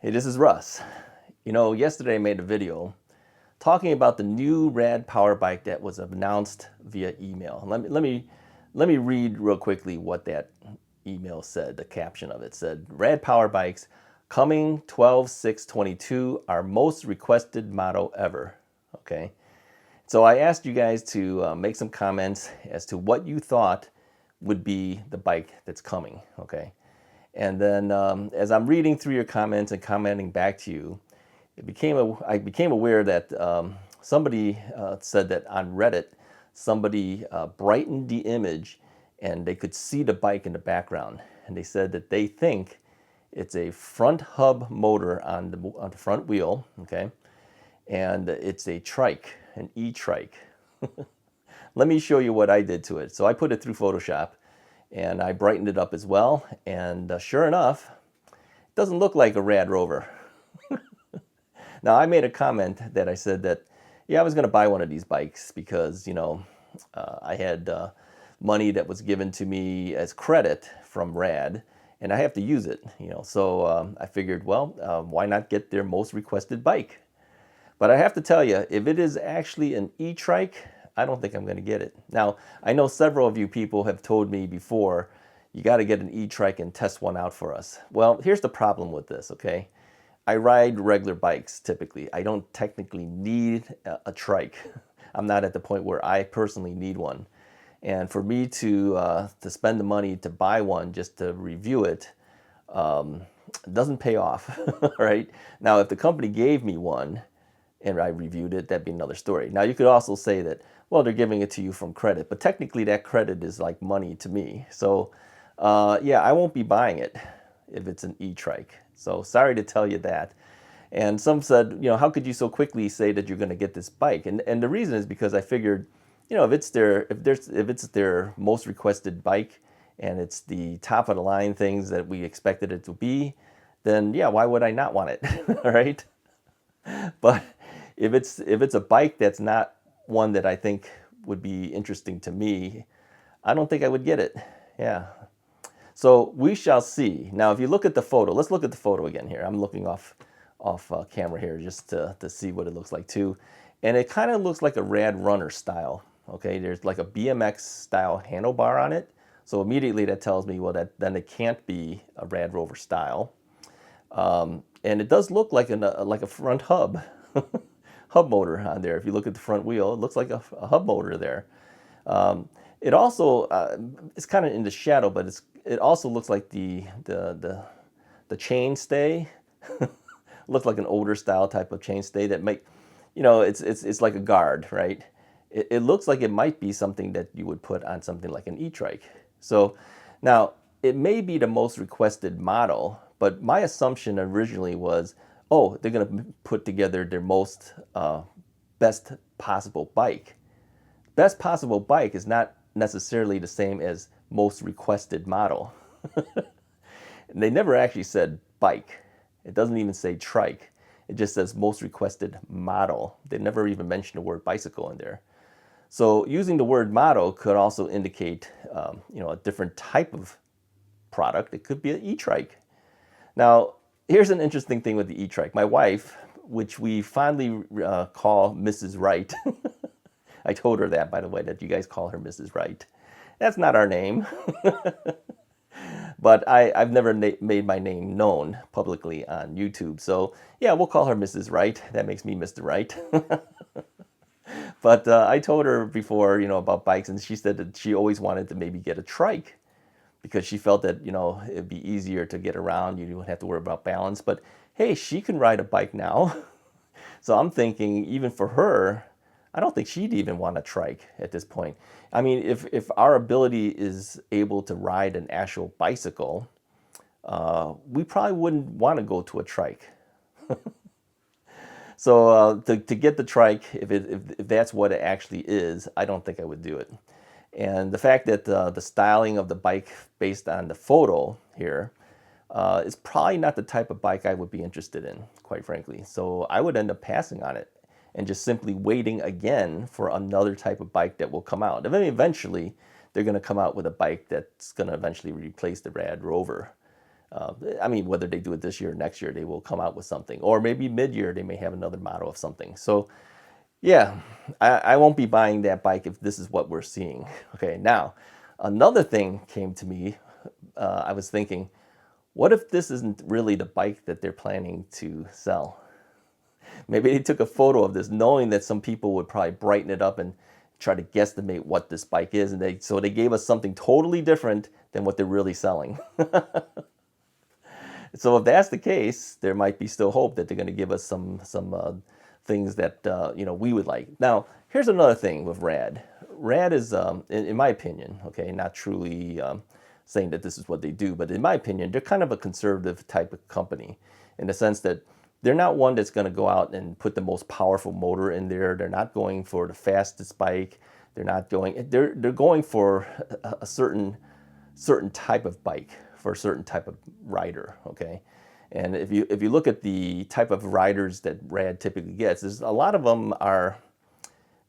Hey, this is Russ. You know, yesterday I made a video talking about the new rad power bike that was announced via email. Let me read real quickly what that email said. The caption of it said, "Rad power bikes coming 12/6/22, our most requested model ever." Okay, so I asked you guys to make some comments as to what you thought would be the bike that's coming. Okay. And then as I'm reading through your comments and commenting back to you, I became aware that somebody said that on Reddit, somebody brightened the image and they could see the bike in the background. And they said that they think it's a front hub motor on the front wheel, okay? And it's a trike, an e-trike. Let me show you what I did to it. So I put it through Photoshop and I brightened it up as well. And sure enough, it doesn't look like a Rad Rover. Now, I made a comment that I said that, yeah, I was going to buy one of these bikes because, you know, I had money that was given to me as credit from Rad, and I have to use it, you know. So I figured, well, why not get their most requested bike? But I have to tell you, if it is actually an e-trike, I don't think I'm going to get it. Now, I know several of you people have told me before, you got to get an e-trike and test one out for us. Well, here's the problem with this, okay? I ride regular bikes typically. I don't technically need a trike. I'm not at the point where I personally need one. And for me to spend the money to buy one just to review it, doesn't pay off, right? Now, if the company gave me one and I reviewed it, that'd be another story. Now, you could also say that, well, they're giving it to you from credit, but technically that credit is like money to me. So, yeah, I won't be buying it if it's an e-trike. So sorry to tell you that. And some said, you know, how could you so quickly say that you're going to get this bike? And the reason is because I figured, you know, if it's their most requested bike and it's the top of the line things that we expected it to be, then yeah, why would I not want it? All right. But if it's a bike that's not one that I think would be interesting to me, I don't think I would get it. Yeah. So we shall see. Now, if you look at the photo, let's look at the photo again here. I'm looking off camera here just to see what it looks like too. And it kind of looks like a Rad Runner style. Okay, there's like a BMX style handlebar on it. So immediately that tells me, well, then it can't be a Rad Rover style. And it does look like a front hub, hub motor on there. If you look at the front wheel, it looks like a hub motor there. It also it's kind of in the shadow, but it also looks like the chainstay. Looks like an older style type of chainstay that make, you know, it's like a guard, right? It looks like it might be something that you would put on something like an e-trike. So now it may be the most requested model, but my assumption originally was, oh, they're going to put together their most best possible bike. Best possible bike is not necessarily the same as most requested model. And they never actually said bike. It doesn't even say trike. It just says most requested model. They never even mentioned the word bicycle in there. So using the word model could also indicate, you know, a different type of product. It could be an e-trike. Now, here's an interesting thing with the e-trike. My wife, which we fondly call Mrs. Wright. I told her that, by the way, that you guys call her Mrs. Wright. That's not our name. But I've never made my name known publicly on YouTube. So, yeah, we'll call her Mrs. Wright. That makes me Mr. Wright. But I told her before, you know, about bikes, and she said that she always wanted to maybe get a trike because she felt that, you know, it'd be easier to get around. You don't have to worry about balance. But, hey, she can ride a bike now. So I'm thinking, even for her, I don't think she'd even want a trike at this point. I mean, if our ability is able to ride an actual bicycle, we probably wouldn't want to go to a trike. So to get the trike, if that's what it actually is, I don't think I would do it. And the fact that the styling of the bike based on the photo here is probably not the type of bike I would be interested in, quite frankly. So I would end up passing on it and just simply waiting again for another type of bike that will come out. I mean, eventually, they're going to come out with a bike that's going to eventually replace the Rad Rover. I mean, whether they do it this year or next year, they will come out with something. Or maybe mid-year, they may have another model of something. So yeah, I won't be buying that bike if this is what we're seeing. Okay, now, another thing came to me. I was thinking, what if this isn't really the bike that they're planning to sell? Maybe they took a photo of this knowing that some people would probably brighten it up and try to guesstimate what this bike is. And so they gave us something totally different than what they're really selling. So if that's the case, there might be still hope that they're going to give us some things that we would like. Now, here's another thing with Rad. Rad is, in my opinion, okay, not truly saying that this is what they do, but in my opinion, they're kind of a conservative type of company in the sense that they're not one that's going to go out and put the most powerful motor in there. They're not going for the fastest bike. They're going for a certain type of bike for a certain type of rider, okay? And if you look at the type of riders that Rad typically gets, a lot of them are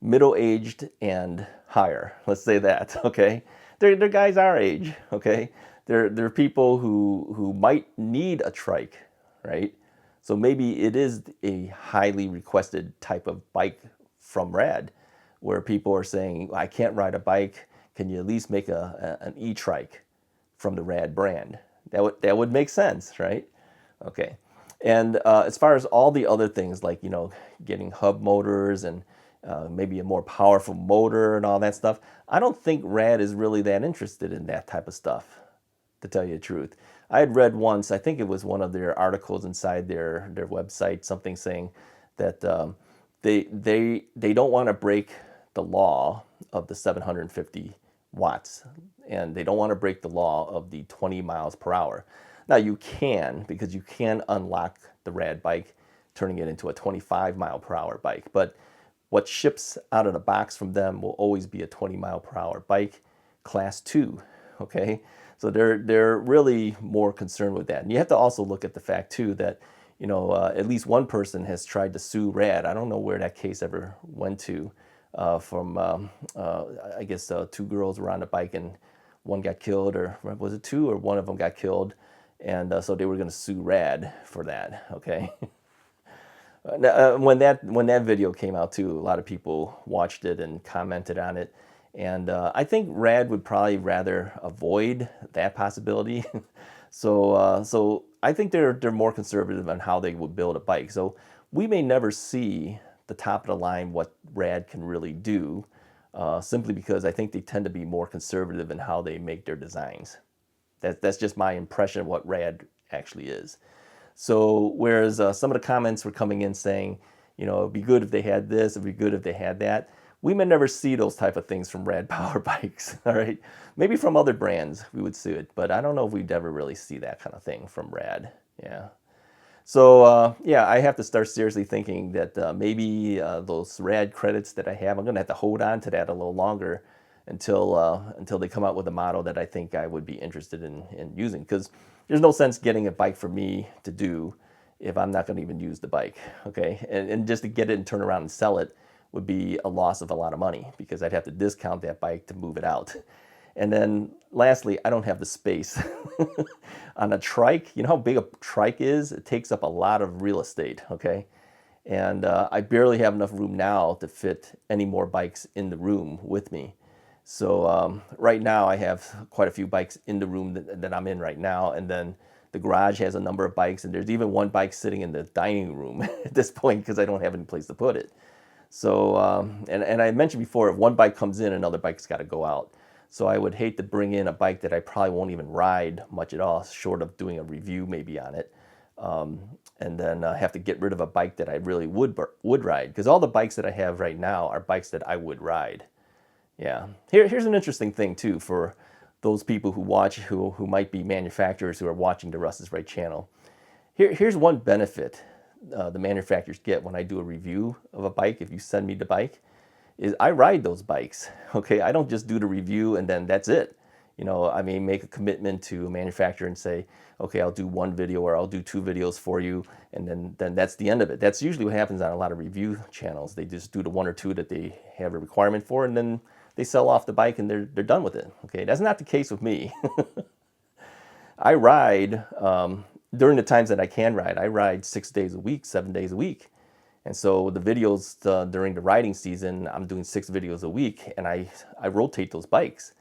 middle-aged and higher. Let's say that, okay? They're guys our age, okay? They're people who might need a trike, right? So maybe it is a highly requested type of bike from Rad, where people are saying, I can't ride a bike. Can you at least make an e-trike from the Rad brand? That would make sense, right? Okay. And as far as all the other things like, getting hub motors and maybe a more powerful motor and all that stuff, I don't think Rad is really that interested in that type of stuff, to tell you the truth. I had read once, I think it was one of their articles inside their website, something saying that they don't want to break the law of the 750 watts, and they don't want to break the law of the 20 miles per hour. Now you can, because you can unlock the Rad bike, turning it into a 25 mile per hour bike. But what ships out of the box from them will always be a 20 mile per hour bike, class 2, okay? So they're really more concerned with that. And you have to also look at the fact too that, at least one person has tried to sue Rad. I don't know where that case ever went to. I guess 2 girls were on the bike and one got killed, or was it 2 or one of them got killed, and so they were going to sue Rad for that. Okay. When that video came out too, a lot of people watched it and commented on it, and I think Rad would probably rather avoid that possibility. So I think they're more conservative on how they would build a bike. So we may never see the top of the line what Rad can really do, simply because I think they tend to be more conservative in how they make their designs. That's just my impression of what Rad actually is. So whereas some of the comments were coming in saying, it'd be good if they had this, it'd be good if they had that, we may never see those type of things from Rad Power Bikes, all right? Maybe from other brands we would see it, but I don't know if we'd ever really see that kind of thing from Rad, yeah. So yeah, I have to start seriously thinking that maybe those Rad credits that I have, I'm going to have to hold on to that a little longer until they come out with a model that I think I would be interested in using. Because there's no sense getting a bike for me to do if I'm not going to even use the bike, okay? And just to get it and turn around and sell it would be a loss of a lot of money because I'd have to discount that bike to move it out. And then lastly, I don't have the space. On a trike, you know how big a trike is? It takes up a lot of real estate, okay? And I barely have enough room now to fit any more bikes in the room with me. So right now I have quite a few bikes in the room that I'm in right now. And then the garage has a number of bikes, and there's even one bike sitting in the dining room at this point because I don't have any place to put it. So, and I mentioned before, if one bike comes in, another bike's got to go out. So I would hate to bring in a bike that I probably won't even ride much at all, short of doing a review maybe on it. And then have to get rid of a bike that I really would ride. Because all the bikes that I have right now are bikes that I would ride. Yeah. Here's an interesting thing too for those people who watch, who might be manufacturers who are watching the Russ is Right channel. Here's one benefit the manufacturers get when I do a review of a bike. If you send me the bike, is I ride those bikes. Okay, I don't just do the review and then that's it. I may make a commitment to a manufacturer and say, okay, I'll do 1 video or I'll do 2 videos for you, and then that's the end of it. That's usually what happens on a lot of review channels. They just do the 1 or 2 that they have a requirement for, and then they sell off the bike and they're done with it. Okay, that's not the case with me. I ride, during the times that I can ride, I ride 6 days a week, 7 days a week. And so the videos during the riding season, I'm doing 6 videos a week, and I rotate those bikes.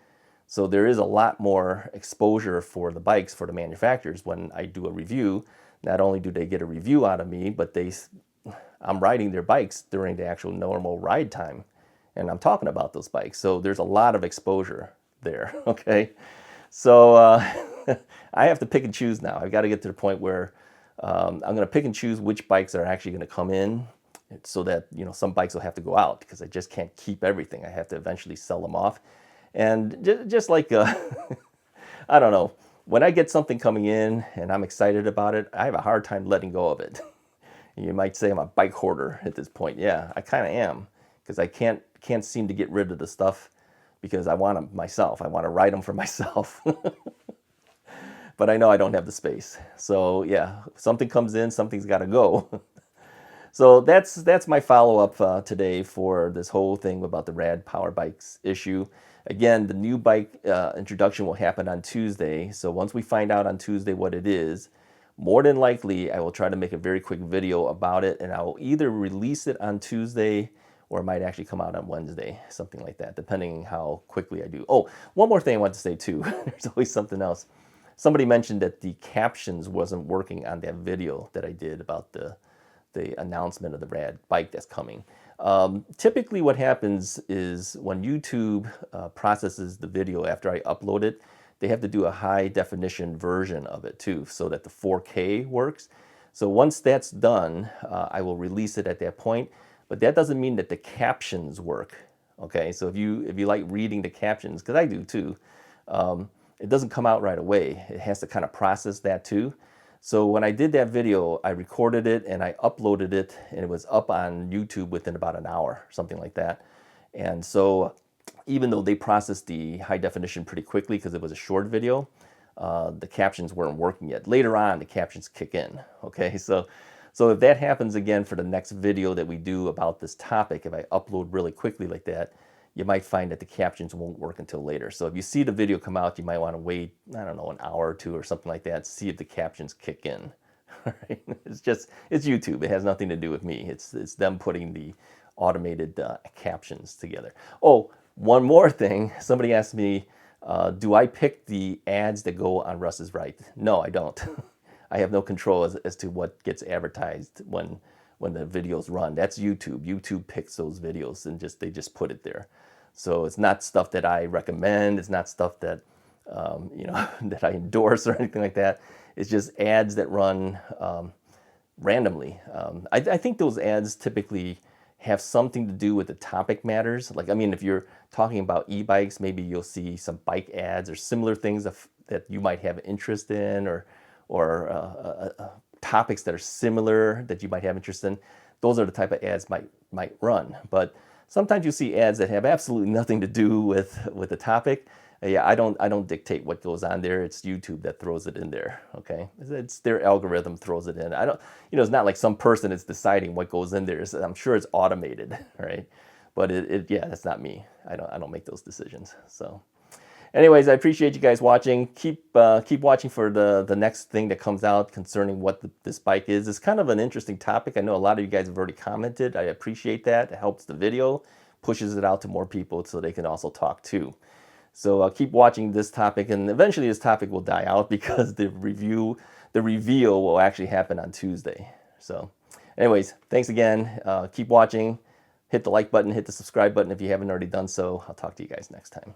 So there is a lot more exposure for the bikes, for the manufacturers, when I do a review. Not only do they get a review out of me, but I'm riding their bikes during the actual normal ride time. And I'm talking about those bikes. So there's a lot of exposure there, okay? So I have to pick and choose now. I've got to get to the point where I'm going to pick and choose which bikes are actually going to come in, so that, you know, some bikes will have to go out because I just can't keep everything. I have to eventually sell them off. And just like, I don't know, when I get something coming in and I'm excited about it, I have a hard time letting go of it. You might say I'm a bike hoarder at this point. Yeah, I kind of am, because I can't seem to get rid of the stuff because I want them myself. I want to ride them for myself. But I know I don't have the space. So yeah, something comes in, something's got to go. So that's my follow-up today for this whole thing about the Rad Power Bikes issue. Again, the new bike introduction will happen on Tuesday. So once we find out on Tuesday what it is, more than likely I will try to make a very quick video about it, and I will either release it on Tuesday or it might actually come out on Wednesday, something like that, depending how quickly I do. Oh, one more thing I want to say too. There's always something else. Somebody mentioned that the captions wasn't working on that video that I did about the announcement of the Rad bike that's coming. Typically what happens is when YouTube processes the video after I upload it, they have to do a high definition version of it too, so that the 4K works. So once that's done, I will release it at that point, but that doesn't mean that the captions work. Okay, so if you like reading the captions, because I do too, it doesn't come out right away. It has to kind of process that too. So when I did that video, I recorded it and I uploaded it, and it was up on YouTube within about an hour, something like that. And so even though they processed the high definition pretty quickly because it was a short video, the captions weren't working yet. Later on, the captions kick in, okay? So if that happens again for the next video that we do about this topic, if I upload really quickly like that, you might find that the captions won't work until later. So if you see the video come out, you might want to wait, I don't know, an hour or two or something like that, to see if the captions kick in. All right? It's YouTube. It has nothing to do with me. It's them putting the automated captions together. Oh, one more thing. Somebody asked me, do I pick the ads that go on Russ's right? No, I don't. I have no control as to what gets advertised when the videos run. That's YouTube. YouTube picks those videos and they just put it there. So it's not stuff that I recommend. It's not stuff that you know, that I endorse or anything like that. It's just ads that run randomly. I think those ads typically have something to do with the topic matters. Like, I mean, if you're talking about e-bikes, maybe you'll see some bike ads or similar things that you might have interest in, or topics that are similar that you might have interest in. Those are the type of ads might run. But sometimes you see ads that have absolutely nothing to do with the topic. Yeah, I don't dictate what goes on there. It's YouTube that throws it in there. Okay, it's their algorithm throws it in. I don't, you know, it's not like some person is deciding what goes in there. I'm sure it's automated, right? But yeah, that's not me. I don't make those decisions. So, anyways, I appreciate you guys watching. Keep watching for the next thing that comes out concerning what this bike is. It's kind of an interesting topic. I know a lot of you guys have already commented. I appreciate that. It helps the video, pushes it out to more people so they can also talk too. So keep watching this topic, and eventually this topic will die out because the reveal will actually happen on Tuesday. So anyways, thanks again. Keep watching. Hit the like button, hit the subscribe button if you haven't already done so. I'll talk to you guys next time.